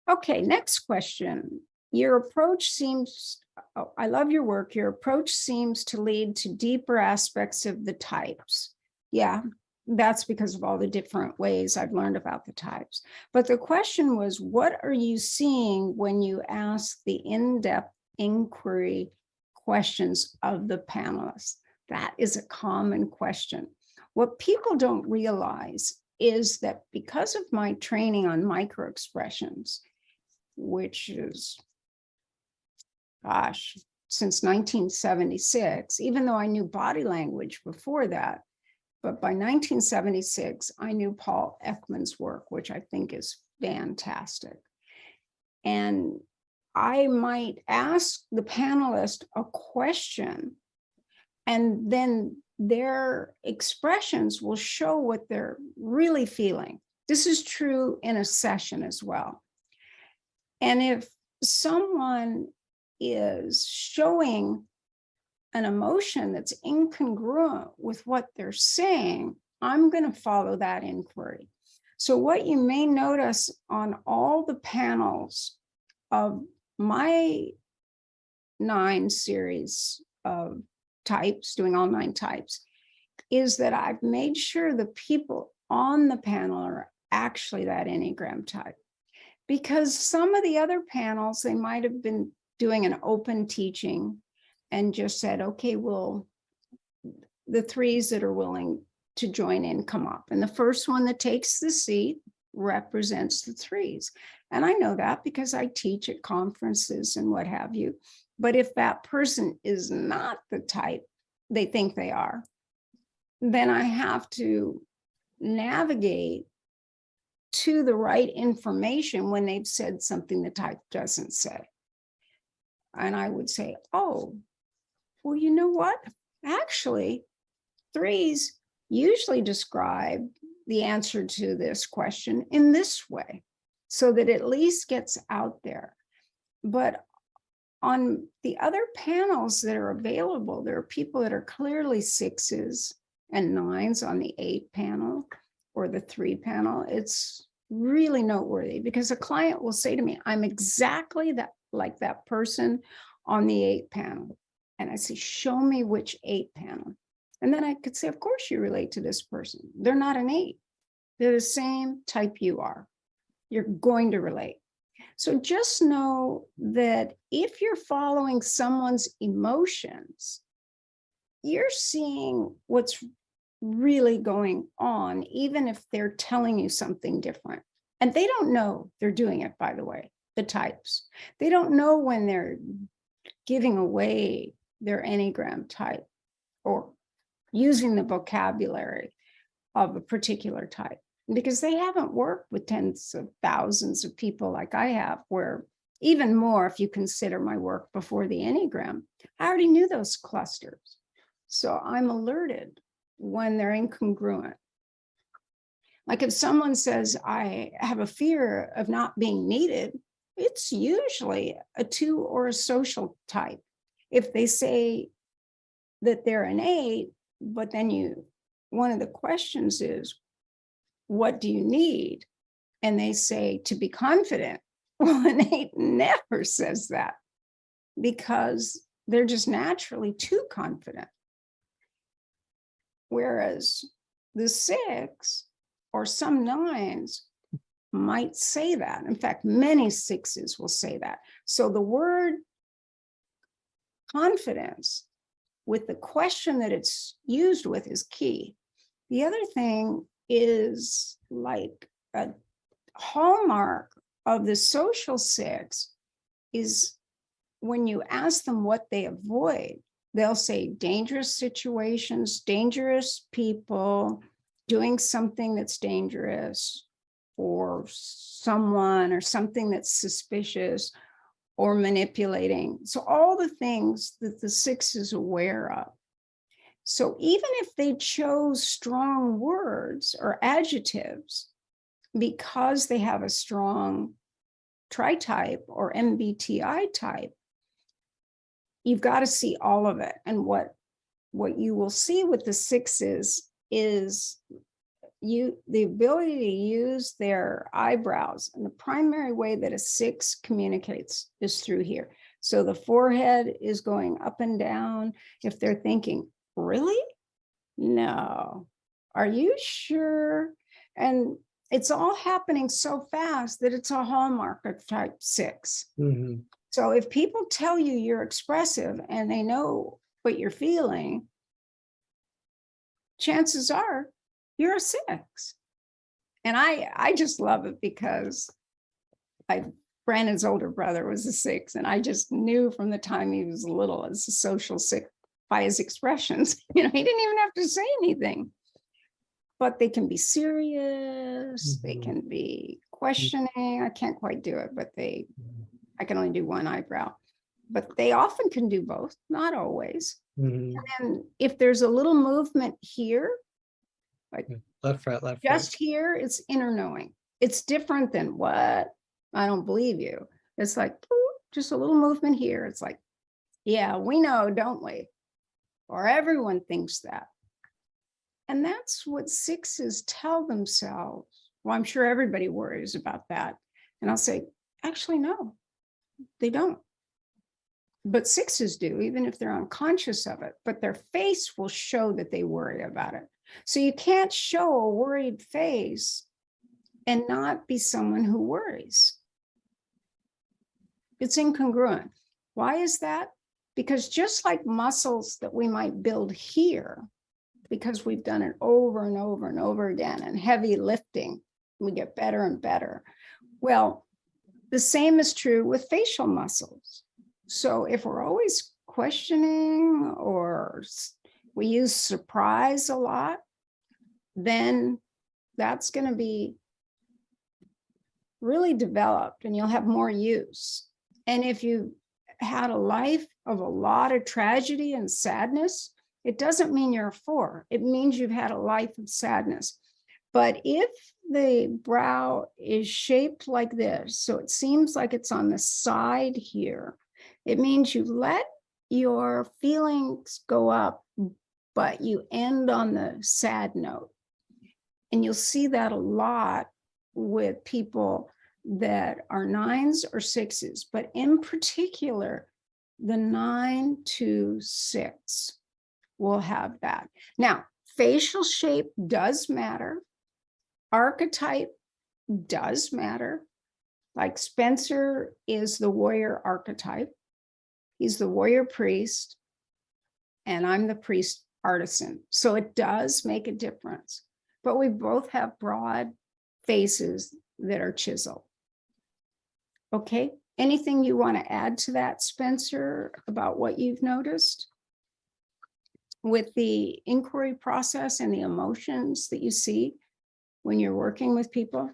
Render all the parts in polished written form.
Okay, next question. Your approach seems, oh, I love your work. Your approach seems to lead to deeper aspects of the types. Yeah, that's because of all the different ways I've learned about the types. But the question was, what are you seeing when you ask the in-depth inquiry questions of the panelists? That is a common question. What people don't realize is that because of my training on microexpressions, which is, gosh, since 1976, even though I knew body language before that, but by 1976, I knew Paul Ekman's work, which I think is fantastic. And I might ask the panelist a question, and then their expressions will show what they're really feeling. This is true in a session as well. And if someone is showing an emotion that's incongruent with what they're saying, I'm going to follow that inquiry. So what you may notice on all the panels of my 9 series of types, doing all 9 types, is that I've made sure the people on the panel are actually that Enneagram type. Because some of the other panels, they might have been doing an open teaching and just said, okay, well, the 3s that are willing to join in come up. And the first one that takes the seat represents the 3s. And I know that because I teach at conferences and what have you. But if that person is not the type they think they are, then I have to navigate to the right information when they've said something the type doesn't say. And I would say, oh, well, you know what? Actually, 3s usually describe the answer to this question in this way, so that it at least gets out there. But on the other panels that are available, there are people that are clearly 6s and 9s on the 8 panel or the 3 panel. It's really noteworthy because a client will say to me, I'm exactly that like that person on the 8 panel. And I say, show me which 8 panel. And then I could say, of course you relate to this person. They're not an 8. They're the same type you are. You're going to relate. So just know that if you're following someone's emotions, you're seeing what's really going on, even if they're telling you something different. And they don't know they're doing it, by the way, the types. They don't know when they're giving away their Enneagram type or using the vocabulary of a particular type, because they haven't worked with tens of thousands of people like I have, where even more, if you consider my work before the Enneagram, I already knew those clusters. So I'm alerted when they're incongruent. Like if someone says, I have a fear of not being needed, it's usually a 2 or a social type. If they say that they're an 8, but then one of the questions is, what do you need? And they say to be confident. Well, an 8 never says that because they're just naturally too confident. Whereas the 6 or some 9s might say that. In fact, many 6s will say that. So the word confidence with the question that it's used with is key. The other thing is like a hallmark of the social 6 is when you ask them what they avoid, they'll say dangerous situations, dangerous people, doing something that's dangerous, or someone or something that's suspicious, or manipulating. So all the things that the 6 is aware of. So even if they chose strong words or adjectives because they have a strong tritype or MBTI type, you've got to see all of it. And what you will see with the 6s is the ability to use their eyebrows. And the primary way that a 6 communicates is through here. So the forehead is going up and down. If they're thinking, really? No. Are you sure? And it's all happening so fast that it's a hallmark of type 6. Mm-hmm. So if people tell you you're expressive and they know what you're feeling, chances are you're a 6. And I just love it because Brandon's older brother was a 6, and I just knew from the time he was little as a social 6 by his expressions. He didn't even have to say anything. But they can be serious, they can be questioning. I can't quite do it, but I can only do one eyebrow. But they often can do both, not always. Mm-hmm. And if there's a little movement here, like left fret, just here, it's inner knowing. It's different than what? I don't believe you. It's like just a little movement here. It's like, yeah, we know, don't we? Or everyone thinks that. And that's what 6s tell themselves. Well, I'm sure everybody worries about that. And I'll say, actually, no, they don't. But 6s do, even if they're unconscious of it. But their face will show that they worry about it. So you can't show a worried face and not be someone who worries. It's incongruent. Why is that? Because just like muscles that we might build here, because we've done it over and over and over again, and heavy lifting, we get better and better. Well, the same is true with facial muscles. So if we're always questioning or we use surprise a lot, then that's going to be really developed and you'll have more use. And if you had a life of a lot of tragedy and sadness, it doesn't mean you're a 4. It means you've had a life of sadness. But if the brow is shaped like this, so it seems like it's on the side here, it means you let your feelings go up, but you end on the sad note. And you'll see that a lot with people that are 9s or 6s, but in particular, the 9 to 6 will have that. Now, facial shape does matter. Archetype does matter. Like Spencer is the warrior archetype. He's the warrior priest, and I'm the priest artisan. So it does make a difference. But we both have broad faces that are chiseled. Okay, anything you want to add to that, Spencer, about what you've noticed with the inquiry process and the emotions that you see when you're working with people?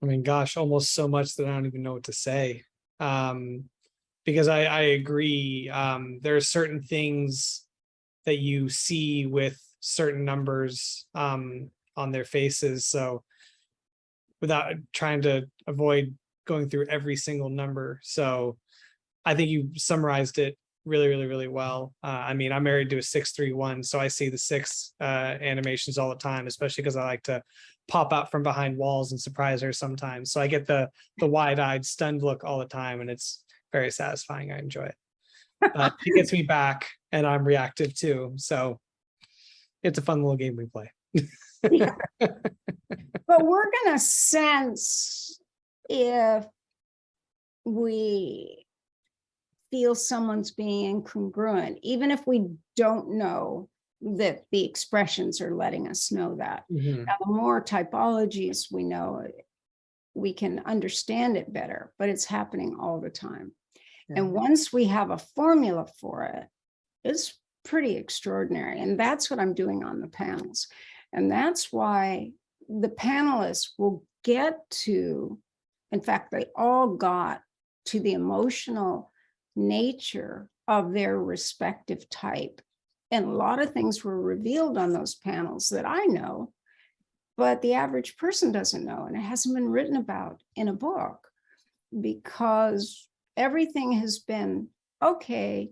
I mean, gosh, almost so much that I don't even know what to say. Because I agree. There are certain things that you see with certain numbers on their faces. So without trying to avoid going through every single number. So I think you summarized it really, really, really well. I mean, I'm married to a 631, so I see the 6 animations all the time, especially because I like to pop out from behind walls and surprise her sometimes. So I get the wide-eyed, stunned look all the time, and it's very satisfying. I enjoy it. It gets me back, and I'm reactive too. So it's a fun little game we play. Yeah. But we're going to sense if we feel someone's being incongruent, even if we don't know that the expressions are letting us know that. Mm-hmm. Now, the more typologies we know, we can understand it better, but it's happening all the time. Yeah. And once we have a formula for it, it's pretty extraordinary. And that's what I'm doing on the panels. And that's why the panelists will get to, in fact, they all got to the emotional nature of their respective type. And a lot of things were revealed on those panels that I know, but the average person doesn't know. And it hasn't been written about in a book because everything has been, okay,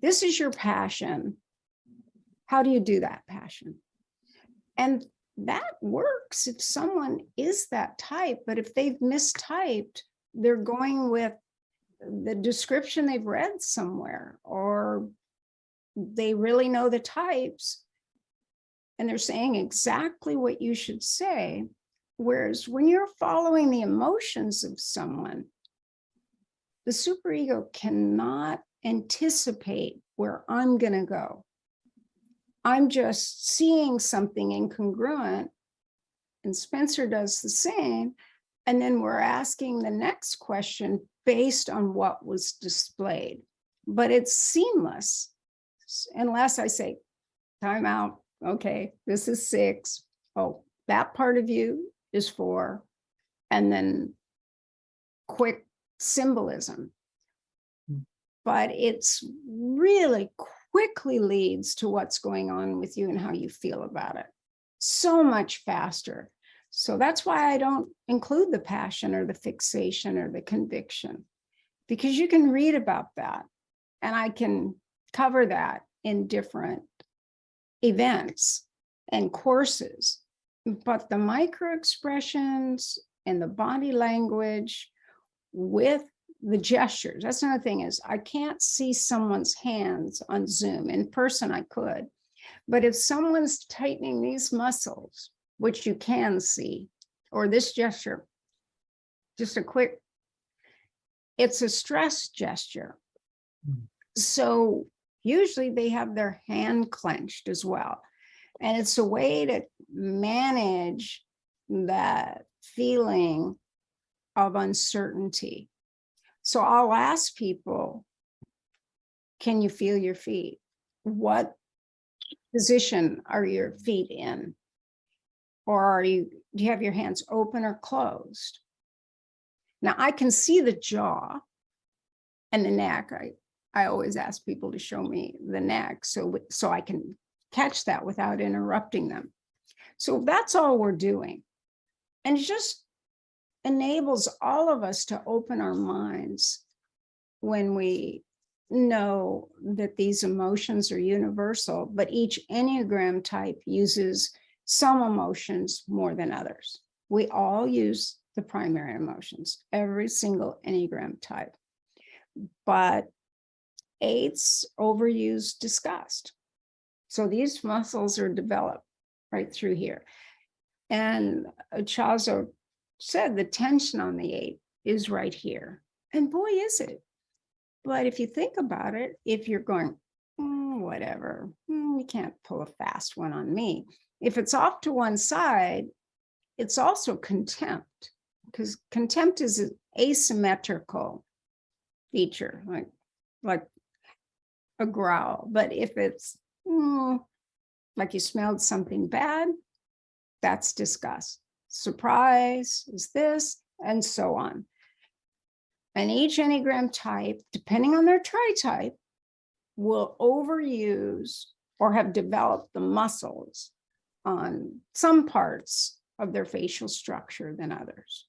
this is your passion. How do you do that passion? And that works if someone is that type, but if they've mistyped, they're going with the description they've read somewhere, or they really know the types and they're saying exactly what you should say. Whereas when you're following the emotions of someone, the superego cannot anticipate where I'm going to go. I'm just seeing something incongruent, and Spencer does the same. And then we're asking the next question based on what was displayed. But it's seamless, unless I say, time out. Okay, this is 6. Oh, that part of you is 4. And then quick symbolism. But it's really quickly leads to what's going on with you and how you feel about it. So much faster. So that's why I don't include the passion or the fixation or the conviction, because you can read about that and I can cover that in different events and courses. But the micro expressions and the body language with the gestures, that's another thing, is I can't see someone's hands on Zoom. In person I could, but if someone's tightening these muscles, which you can see, or this gesture, just a quick, it's a stress gesture. So usually they have their hand clenched as well. And it's a way to manage that feeling of uncertainty. So I'll ask people, can you feel your feet? What position are your feet in? Or do you have your hands open or closed? Now I can see the jaw and the neck. I always ask people to show me the neck so I can catch that without interrupting them. So that's all we're doing. And it just enables all of us to open our minds when we know that these emotions are universal, but each Enneagram type uses some emotions more than others. We all use the primary emotions, every single Enneagram type. But 8s overuse disgust. So these muscles are developed right through here. And Ichazo said the tension on the 8 is right here. And boy, is it. But if you think about it, if you're going, whatever, you can't pull a fast one on me. If it's off to one side, it's also contempt, because contempt is an asymmetrical feature, like a growl. But if it's like you smelled something bad, that's disgust. Surprise is this, and so on. And each Enneagram type, depending on their tritype, will overuse or have developed the muscles on some parts of their facial structure than others.